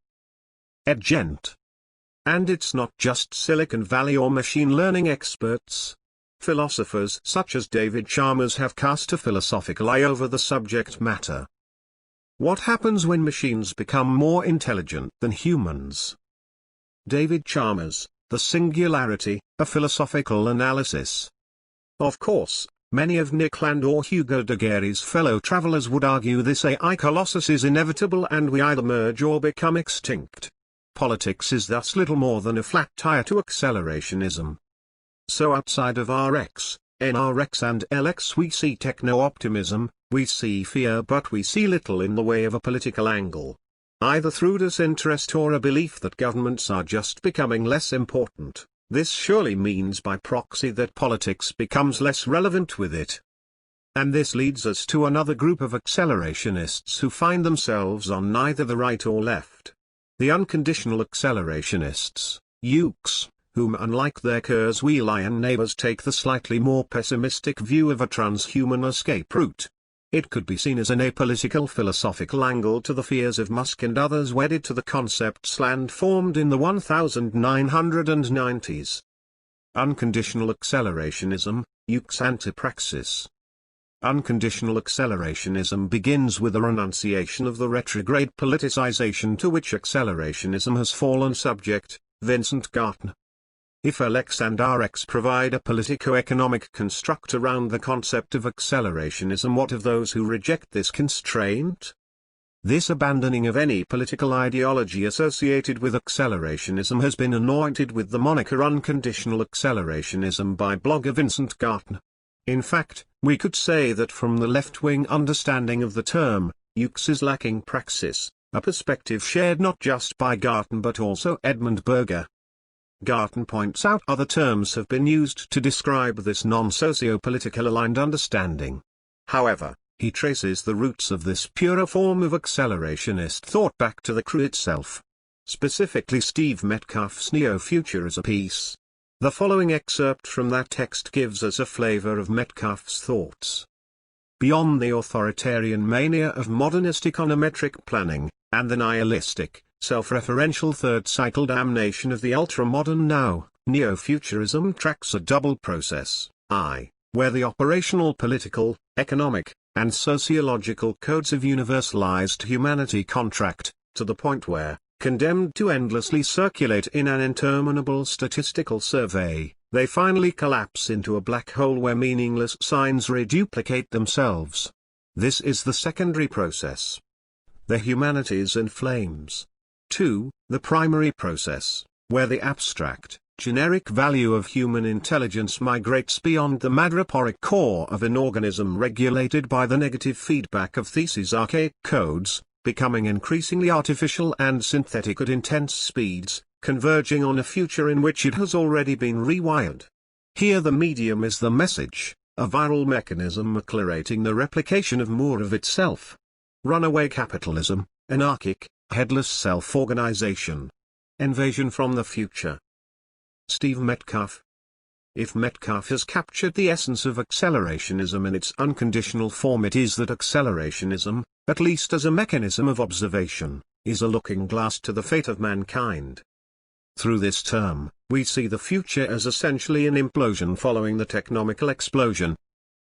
Ed Gent. And it's not just Silicon Valley or machine learning experts. Philosophers such as David Chalmers have cast a philosophical eye over the subject matter. What happens when machines become more intelligent than humans? David Chalmers, The Singularity, a Philosophical Analysis. Of course, many of Nick Land or Hugo de Gary's fellow travelers would argue this AI colossus is inevitable and we either merge or become extinct. Politics is thus little more than a flat tire to accelerationism. So outside of RX, NRX and LX we see techno-optimism, we see fear, but we see little in the way of a political angle. Either through disinterest or a belief that governments are just becoming less important, this surely means by proxy that politics becomes less relevant with it. And this leads us to another group of accelerationists who find themselves on neither the right or left. The unconditional accelerationists, UCs, whom unlike their Kurzweilian neighbors take the slightly more pessimistic view of a transhuman escape route. It could be seen as an apolitical philosophical angle to the fears of Musk and others wedded to the concepts land formed in the 1990s. Unconditional accelerationism, UC's antipraxis. Unconditional accelerationism begins with a renunciation of the retrograde politicization to which accelerationism has fallen subject, Vincent Gartner. If LX and RX provide a politico-economic construct around the concept of accelerationism, what of those who reject this constraint? This abandoning of any political ideology associated with accelerationism has been anointed with the moniker unconditional accelerationism by blogger Vincent Gartner. In fact, we could say that from the left-wing understanding of the term, UX is lacking praxis, a perspective shared not just by Gartner but also Edmund Berger. Gartner points out other terms have been used to describe this non-socio-political aligned understanding. However, he traces the roots of this purer form of accelerationist thought back to the crew itself. Specifically Steve Metcalfe's Neo-Futurism piece. The following excerpt from that text gives us a flavor of Metcalfe's thoughts. Beyond the authoritarian mania of modernist econometric planning, and the nihilistic, self-referential third-cycle damnation of the ultra-modern now, Neo-Futurism tracks a double process, where the operational political, economic, and sociological codes of universalized humanity contract, to the point where, condemned to endlessly circulate in an interminable statistical survey, they finally collapse into a black hole where meaningless signs reduplicate themselves. This is the secondary process. The humanities in flames. 2. The primary process, where the abstract, generic value of human intelligence migrates beyond the madreporic core of an organism regulated by the negative feedback of theses' archaic codes, becoming increasingly artificial and synthetic at intense speeds, converging on a future in which it has already been rewired. Here the medium is the message, a viral mechanism accelerating the replication of more of itself. Runaway capitalism, anarchic, headless self-organization. Invasion from the future. Steve Metcalfe. If Metcalfe has captured the essence of accelerationism in its unconditional form, it is that accelerationism, at least as a mechanism of observation, is a looking glass to the fate of mankind. Through this term, we see the future as essentially an implosion following the technomical explosion.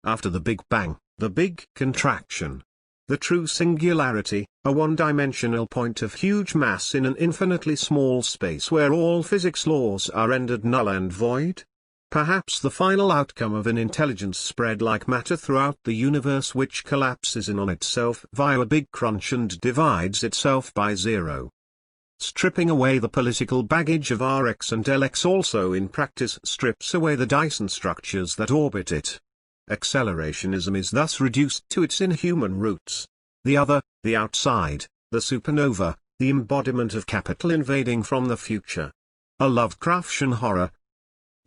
After the Big Bang, the Big Contraction. The true singularity, a one-dimensional point of huge mass in an infinitely small space where all physics laws are rendered null and void? Perhaps the final outcome of an intelligence spread like matter throughout the universe which collapses in on itself via a big crunch and divides itself by zero. Stripping away the political baggage of Rx and Lx also in practice strips away the Dyson structures that orbit it. Accelerationism is thus reduced to its inhuman roots. The other, the outside, the supernova, the embodiment of capital invading from the future. A Lovecraftian horror.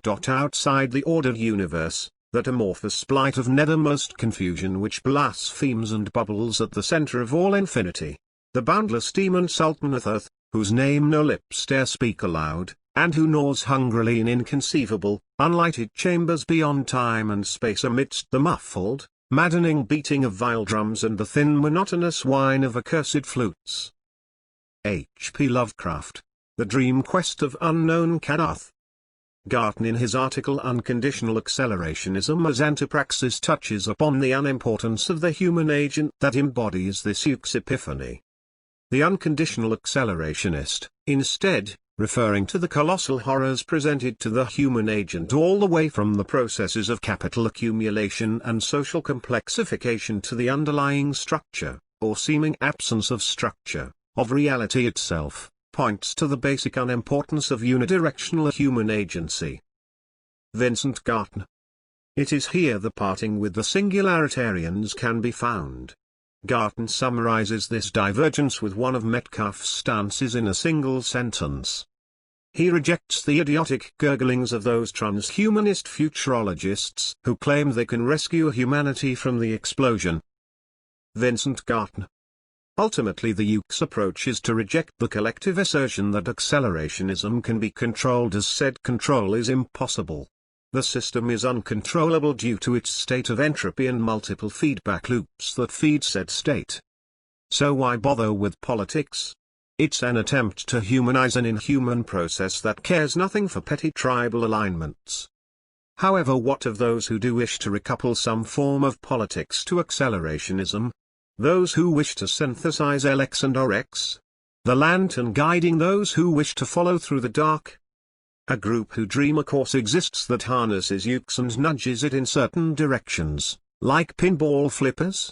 Outside the ordered universe, that amorphous blight of nethermost confusion which blasphemes and bubbles at the center of all infinity. The boundless demon Sultan of Earth, whose name no lips dare speak aloud, and who gnaws hungrily in inconceivable, unlighted chambers beyond time and space amidst the muffled, maddening beating of vile drums and the thin monotonous whine of accursed flutes. H. P. Lovecraft. The Dream Quest of Unknown Kadath. Garton in his article Unconditional Accelerationism as Antipraxis touches upon the unimportance of the human agent that embodies this Yuke's epiphany. The unconditional accelerationist, instead, referring to the colossal horrors presented to the human agent all the way from the processes of capital accumulation and social complexification to the underlying structure, or seeming absence of structure, of reality itself, points to the basic unimportance of unidirectional human agency. Vincent Garton. It is here the parting with the singularitarians can be found. Garton summarizes this divergence with one of Metcalfe's stances in a single sentence. He rejects the idiotic gurglings of those transhumanist futurologists who claim they can rescue humanity from the explosion. Vincent Garton. Ultimately the Yuke's approach is to reject the collective assertion that accelerationism can be controlled as said control is impossible. The system is uncontrollable due to its state of entropy and multiple feedback loops that feed said state. So why bother with politics? It's an attempt to humanize an inhuman process that cares nothing for petty tribal alignments. However, what of those who do wish to recouple some form of politics to accelerationism? Those who wish to synthesize LX and RX? The lantern guiding those who wish to follow through the dark? A group who dream a course exists that harnesses Ukes and nudges it in certain directions, like pinball flippers?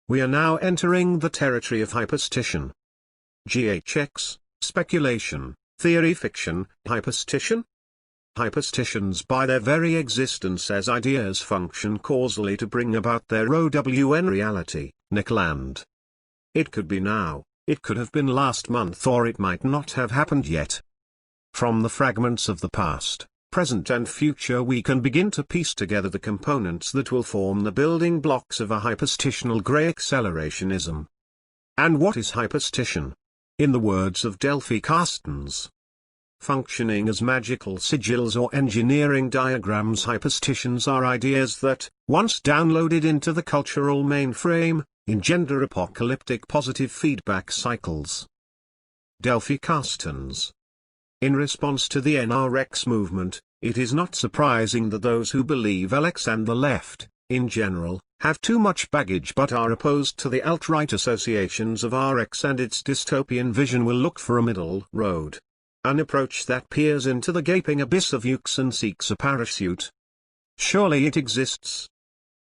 We are now entering the territory of hyperstition. GHX, speculation, theory fiction, hyperstition? Hyperstitions by their very existence as ideas function causally to bring about their OWN reality, Nickland. It could be now, it could have been last month, or it might not have happened yet. From the fragments of the past, present and future we can begin to piece together the components that will form the building blocks of a hyperstitional grey accelerationism. And what is hyperstition? In the words of Delphi Carstens, functioning as magical sigils or engineering diagrams, hyperstitions are ideas that, once downloaded into the cultural mainframe, engender apocalyptic positive feedback cycles. Delphi Carstens. In response to the NRX movement, it is not surprising that those who believe LX and the left, in general, have too much baggage but are opposed to the alt-right associations of RX and its dystopian vision will look for a middle road. An approach that peers into the gaping abyss of Ukes and seeks a parachute. Surely it exists.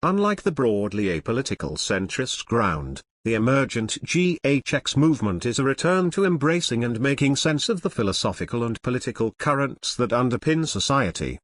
Unlike the broadly apolitical centrist ground, the emergent GHX movement is a return to embracing and making sense of the philosophical and political currents that underpin society.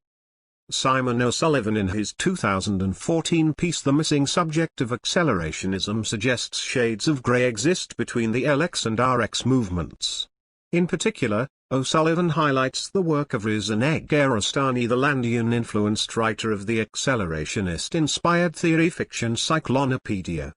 Simon O'Sullivan in his 2014 piece The Missing Subject of Accelerationism suggests shades of grey exist between the LX and RX movements. In particular, O'Sullivan highlights the work of Riza Negarestani, the Landian-influenced writer of the accelerationist-inspired theory fiction Cyclonopedia.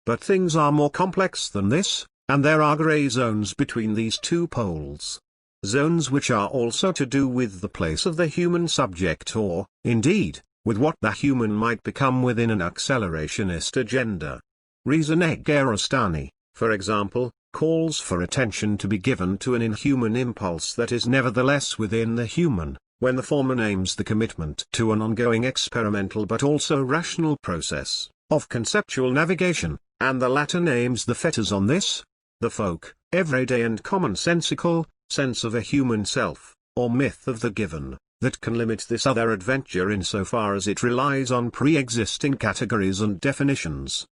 But things are more complex than this, and there are grey zones between these two poles. Zones which are also to do with the place of the human subject or, indeed, with what the human might become within an accelerationist agenda. Riza Negarestani, for example, calls for attention to be given to an inhuman impulse that is nevertheless within the human, when the former names the commitment to an ongoing experimental but also rational process, of conceptual navigation, and the latter names the fetters on this, the folk, everyday and commonsensical, sense of a human self, or myth of the given, that can limit this other adventure insofar as it relies on pre-existing categories and definitions.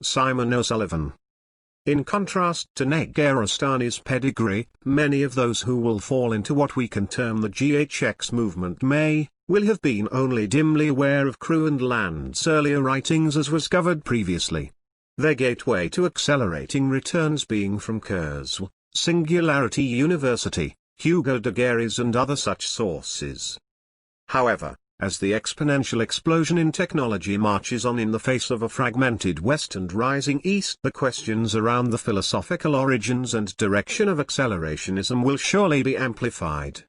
Simon O'Sullivan. In contrast to Negarestani's pedigree, many of those who will fall into what we can term the GHX movement will have been only dimly aware of Crew and Land's earlier writings as was covered previously. Their gateway to accelerating returns being from Kurzweil, Singularity University, Hugo de Gary's and other such sources. However, as the exponential explosion in technology marches on in the face of a fragmented West and rising East, the questions around the philosophical origins and direction of accelerationism will surely be amplified.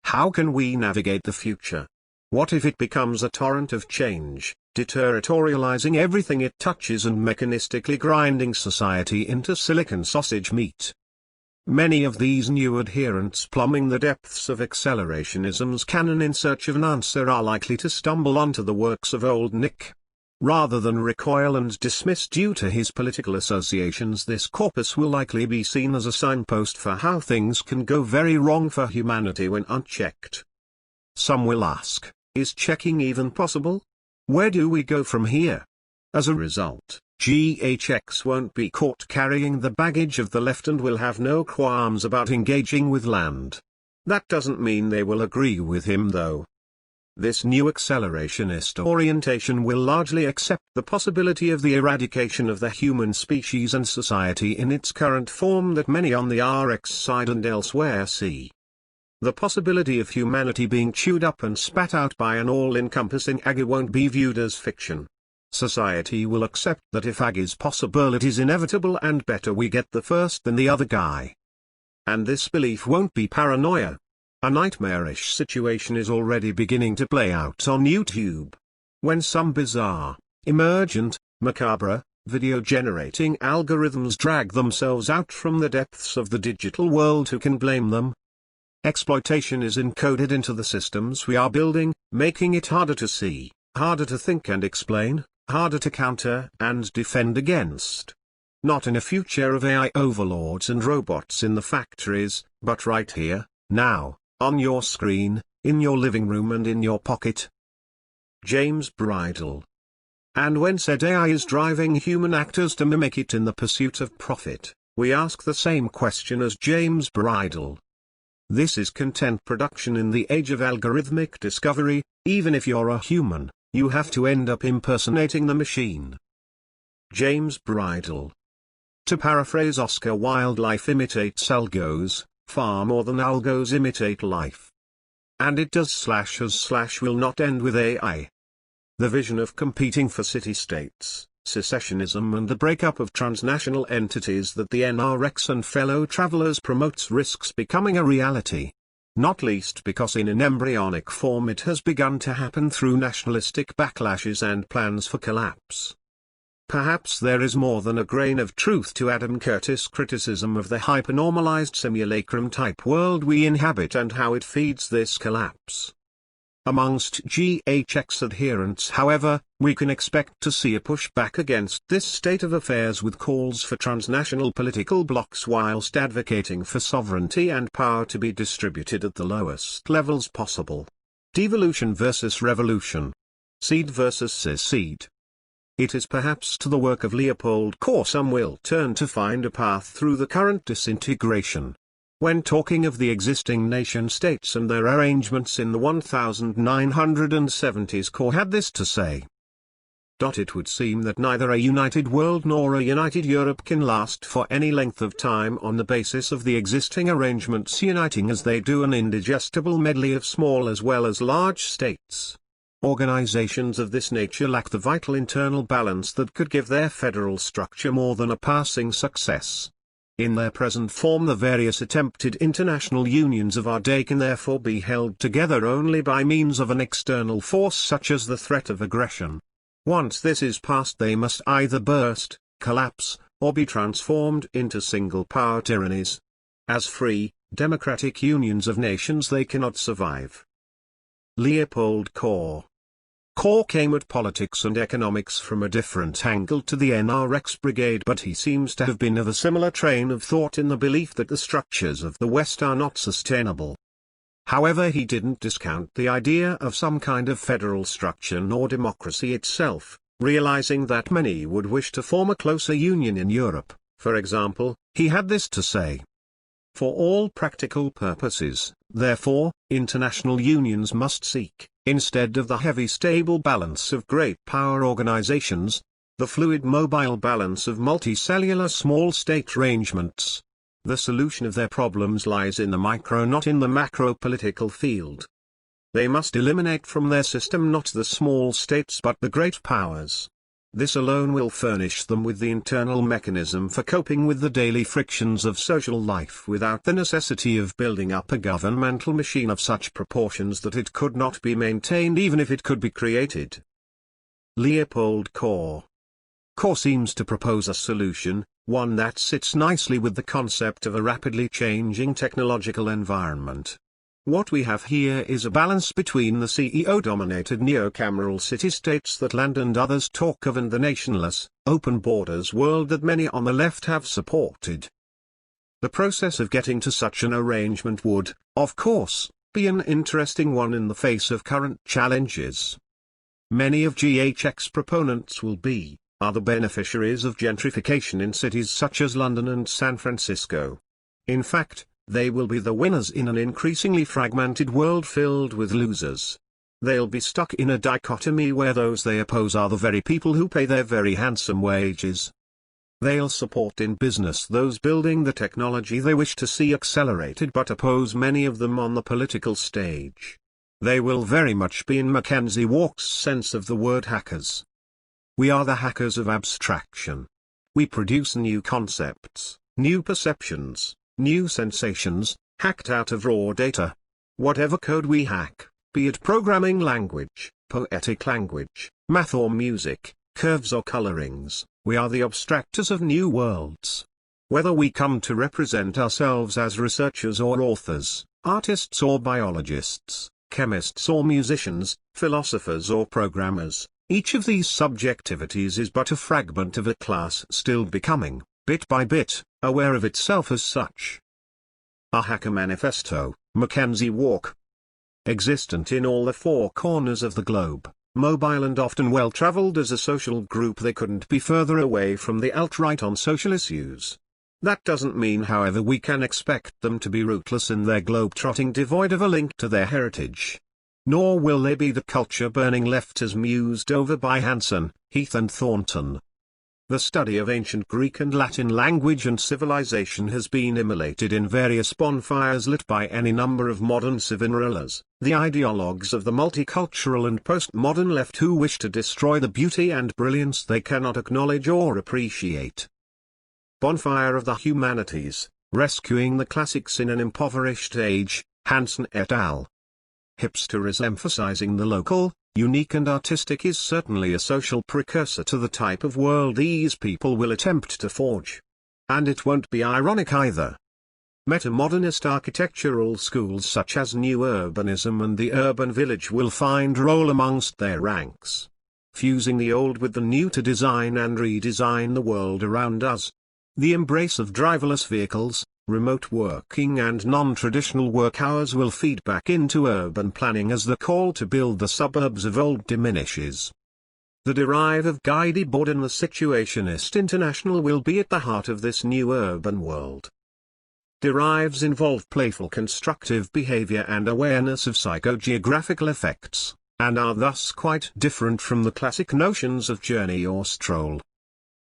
How can we navigate the future? What if it becomes a torrent of change, deterritorializing everything it touches and mechanistically grinding society into silicon sausage meat? Many of these new adherents plumbing the depths of accelerationism's canon in search of an answer are likely to stumble onto the works of old Nick. Rather than recoil and dismiss due to his political associations, this corpus will likely be seen as a signpost for how things can go very wrong for humanity when unchecked. Some will ask, is checking even possible? Where do we go from here? As a result, GHX won't be caught carrying the baggage of the left and will have no qualms about engaging with Land. That doesn't mean they will agree with him though. This new accelerationist orientation will largely accept the possibility of the eradication of the human species and society in its current form that many on the RX side and elsewhere see. The possibility of humanity being chewed up and spat out by an all-encompassing AG won't be viewed as fiction. Society will accept that if AG is possible, it is inevitable and better we get the first than the other guy. And this belief won't be paranoia. A nightmarish situation is already beginning to play out on YouTube. When some bizarre, emergent, macabre, video-generating algorithms drag themselves out from the depths of the digital world, who can blame them? Exploitation is encoded into the systems we are building, making it harder to see, harder to think and explain, harder to counter and defend against. Not in a future of AI overlords and robots in the factories, but right here, now, on your screen, in your living room and in your pocket. James Bridle. And when said AI is driving human actors to mimic it in the pursuit of profit, we ask the same question as James Bridle. This is content production in the age of algorithmic discovery. Even if you're a human, you have to end up impersonating the machine. James Bridle. To paraphrase Oscar Wilde, life imitates algos, far more than algos imitate life. And it does / will not end with AI. The vision of competing for city-states, secessionism and the breakup of transnational entities that the NRX and fellow travelers promotes risks becoming a reality. Not least because in an embryonic form it has begun to happen through nationalistic backlashes and plans for collapse. Perhaps there is more than a grain of truth to Adam Curtis' criticism of the hypernormalized simulacrum-type world we inhabit and how it feeds this collapse. Amongst GHX adherents, however, we can expect to see a pushback against this state of affairs with calls for transnational political blocs whilst advocating for sovereignty and power to be distributed at the lowest levels possible. Devolution versus revolution. Seed versus secede. It is perhaps to the work of Leopold Kohr some will turn to find a path through the current disintegration. When talking of the existing nation-states and their arrangements in the 1970s, Kohr had this to say. It would seem that neither a united world nor a united Europe can last for any length of time on the basis of the existing arrangements uniting as they do an indigestible medley of small as well as large states. Organizations of this nature lack the vital internal balance that could give their federal structure more than a passing success. In their present form, the various attempted international unions of our day can therefore be held together only by means of an external force such as the threat of aggression. Once this is past, they must either burst, collapse, or be transformed into single-power tyrannies. As free, democratic unions of nations they cannot survive. Leopold Kohr. Core came at politics and economics from a different angle to the NRX brigade, but he seems to have been of a similar train of thought in the belief that the structures of the West are not sustainable. However, he didn't discount the idea of some kind of federal structure nor democracy itself, realizing that many would wish to form a closer union in Europe. For example, he had this to say: "For all practical purposes, therefore, international unions must seek, instead of the heavy stable balance of great power organizations, the fluid mobile balance of multicellular small state arrangements. The solution of their problems lies in the micro, not in the macro political field. They must eliminate from their system not the small states but the great powers. This alone will furnish them with the internal mechanism for coping with the daily frictions of social life without the necessity of building up a governmental machine of such proportions that it could not be maintained even if it could be created." Leopold Kohr. Kohr seems to propose a solution, one that sits nicely with the concept of a rapidly changing technological environment. What we have here is a balance between the CEO-dominated neo-cameral city-states that Land and others talk of and the nationless, open borders world that many on the left have supported. The process of getting to such an arrangement would, of course, be an interesting one in the face of current challenges. Many of GHX proponents are the beneficiaries of gentrification in cities such as London and San Francisco. In fact, they will be the winners in an increasingly fragmented world filled with losers. They'll be stuck in a dichotomy where those they oppose are the very people who pay their very handsome wages. They'll support in business those building the technology they wish to see accelerated but oppose many of them on the political stage. They will very much be in Mackenzie Walk's sense of the word hackers. We are the hackers of abstraction. We produce new concepts, new perceptions, new sensations, hacked out of raw data. Whatever code we hack, be it programming language, poetic language, math or music, curves or colorings, we are the abstractors of new worlds. Whether we come to represent ourselves as researchers or authors, artists or biologists, chemists or musicians, philosophers or programmers, each of these subjectivities is but a fragment of a class still becoming, bit by bit, aware of itself as such. A Hacker Manifesto, Mackenzie Walk. Existent in all the four corners of the globe, mobile and often well-traveled as a social group, they couldn't be further away from the alt-right on social issues. That doesn't mean, however, we can expect them to be rootless in their globe-trotting devoid of a link to their heritage. Nor will they be the culture-burning left as mused over by Hanson, Heath and Thornton. The study of ancient Greek and Latin language and civilization has been immolated in various bonfires lit by any number of modern civinrillas, the ideologues of the multicultural and postmodern left who wish to destroy the beauty and brilliance they cannot acknowledge or appreciate. Bonfire of the Humanities, Rescuing the Classics in an Impoverished Age, Hanson et al. Hipsterism emphasizing the local, unique and artistic is certainly a social precursor to the type of world these people will attempt to forge. And it won't be ironic either. Metamodernist architectural schools such as New Urbanism and the Urban Village will find role amongst their ranks, fusing the old with the new to design and redesign the world around us. The embrace of driverless vehicles, remote working and non-traditional work hours will feed back into urban planning as the call to build the suburbs of old diminishes. The derive of Guy Debord and the Situationist International will be at the heart of this new urban world. Derives involve playful constructive behavior and awareness of psychogeographical effects, and are thus quite different from the classic notions of journey or stroll.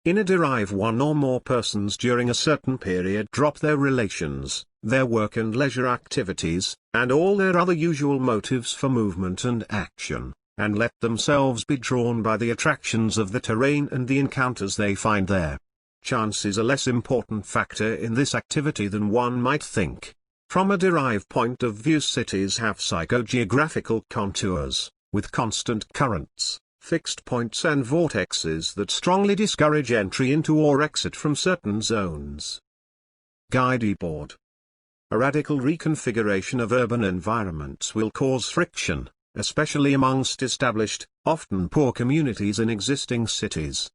In a derive, one or more persons during a certain period drop their relations, their work and leisure activities, and all their other usual motives for movement and action, and let themselves be drawn by the attractions of the terrain and the encounters they find there. Chance is a less important factor in this activity than one might think. From a derive point of view, cities have psychogeographical contours, with constant currents, fixed points and vortexes that strongly discourage entry into or exit from certain zones. Guy Debord. A radical reconfiguration of urban environments will cause friction, especially amongst established, often poor communities in existing cities.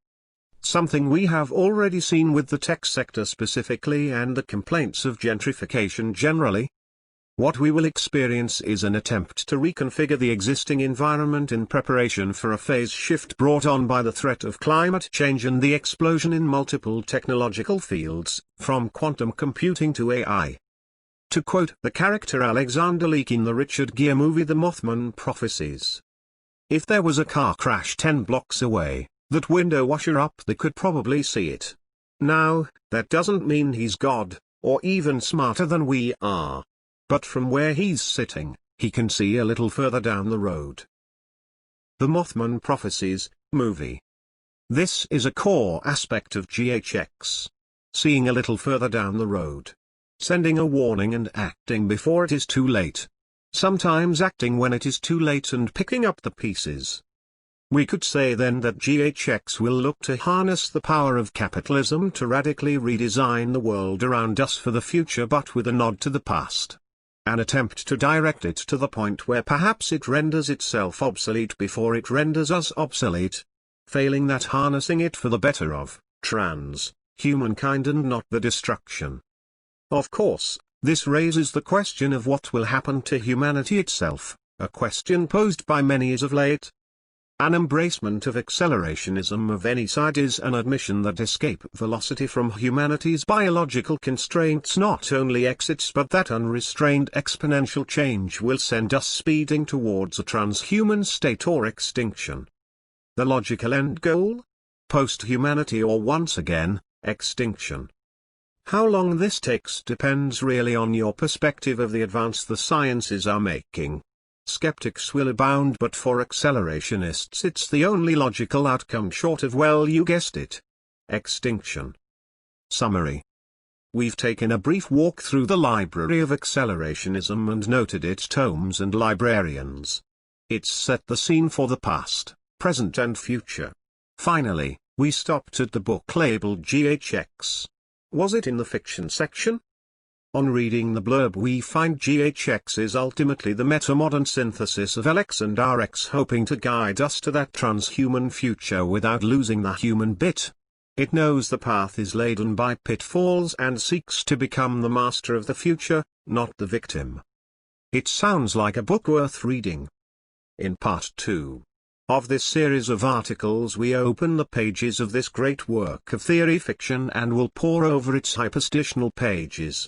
Something we have already seen with the tech sector specifically and the complaints of gentrification generally. What we will experience is an attempt to reconfigure the existing environment in preparation for a phase shift brought on by the threat of climate change and the explosion in multiple technological fields, from quantum computing to AI. To quote the character Alexander Leake in the Richard Gere movie The Mothman Prophecies, "If there was a car crash 10 blocks away, that window washer up there could probably see it. Now, that doesn't mean he's God, or even smarter than we are. But from where he's sitting, he can see a little further down the road." The Mothman Prophecies movie. This is a core aspect of GHX. Seeing a little further down the road. Sending a warning and acting before it is too late. Sometimes acting when it is too late and picking up the pieces. We could say then that GHX will look to harness the power of capitalism to radically redesign the world around us for the future, but with a nod to the past. An attempt to direct it to the point where perhaps it renders itself obsolete before it renders us obsolete. Failing that, harnessing it for the better of humankind and not the destruction. Of course, this raises the question of what will happen to humanity itself, a question posed by many as of late. An embracement of accelerationism of any side is an admission that escape velocity from humanity's biological constraints not only exits but that unrestrained exponential change will send us speeding towards a transhuman state or extinction. The logical end goal? Post-humanity or once again, extinction. How long this takes depends really on your perspective of the advance the sciences are making. Skeptics will abound, but for accelerationists it's the only logical outcome short of, well, you guessed it, extinction. Summary. We've taken a brief walk through the library of accelerationism and noted its tomes and librarians. It's set the scene for the past, present and future. Finally, we stopped at the book labeled GHX. Was it in the fiction section? On reading the blurb we find GHX is ultimately the meta-modern synthesis of LX and RX, hoping to guide us to that transhuman future without losing the human bit. It knows the path is laden by pitfalls and seeks to become the master of the future, not the victim. It sounds like a book worth reading. In part 2 of this series of articles we open the pages of this great work of theory fiction and will pore over its hyperstitional pages.